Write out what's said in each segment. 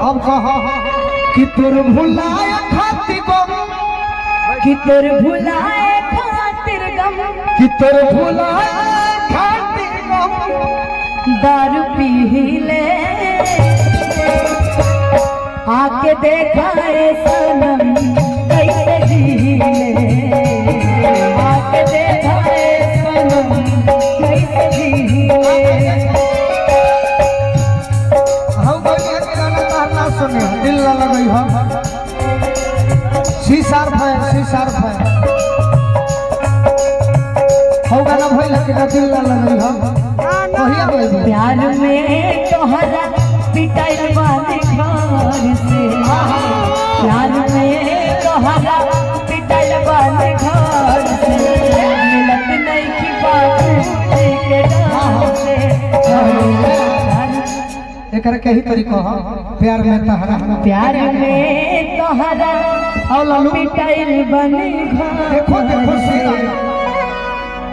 अब कहा कि तोर भुलाए खातिर गम, कि तोर भुलाए खातिर गम, कि तोर भुलाए खातिर गम, दारू पी ले आके देखाए सनम कैसे जी ले, आके देखाए सनम कैसे जी ले। हम बोलिए कि गाना तारना सुने दिल ना लगई हम शीशार फै हो गाना भइल कि दिल ना लगई हम कहिया बोल प्यार में तोहरा पिटाई वाले घर से, प्यार में तोहरा पिटाई वाले घर से, मिलत नहीं की बात के डर से। एकरा कही तरीका ह प्यार में तहरा प्यार में तोहरा पिटाई वाले घर, देखो देखो सीधा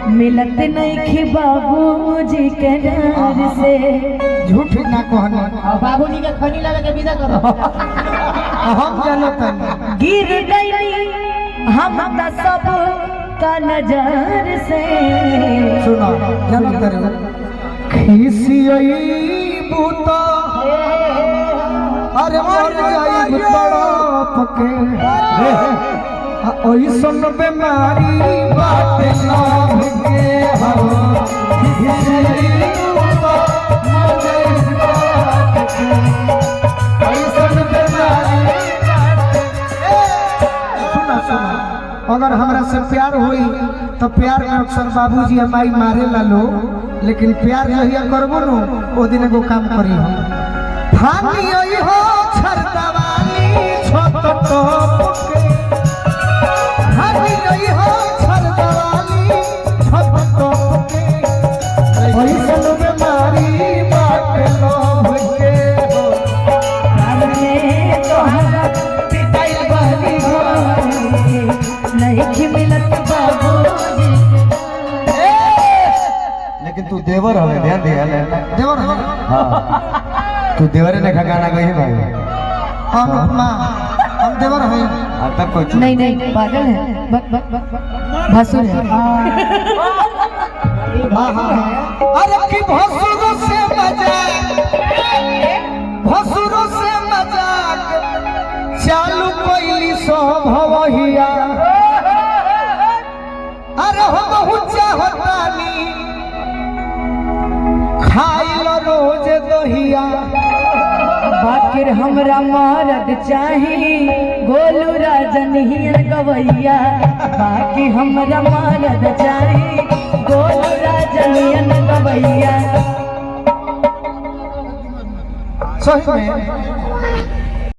मिलत नहीं की बाबूजी के डर से। झूठ ना कहना बाबूजी के खनी लगा के विदा करो। हम जानत गिर गई हम त सब का नजर से। सुना जानत रे खिसियई बूता अरे मर जाई तड़प के ओइसन बेमारी बात ना के हम खिसियई बूता मर जाई तड़प के ओइसन बेमारी सुना सुना अगर हमरा से प्यार हुई तो प्यार में अक्सर बाबूजी माई मारे ला लो, लेकिन प्यार जहिया करबो नु ओ दिन एगो काम करी हम फानी ओई हो छरदवाली छत टप के फानी ओई हो छरदवाली छत टप के ओइसन बेमारी बात लोभ के हो प्यार में तोहरा पिटाई वाली घर से, नहीं की मिलत बाबूजी। लेकिन तू देवर हवे ध्यान दे देवर है हां तू देवरे ने गाना गई भाई अनुपमा हम देवर हैं तब कोई नहीं नहीं पागल है, भसुर है। अरे की भसुरों से मजाक चालू कोइली सो भवहिया अरे हो बहुत चाहतानी खाइल रोज दहिया बाकिर हमरा मरद चाही गोलू राजन हियर गवैया, बाकी हमरा मरद चाही गोलू राजन हियर गवैया। सही में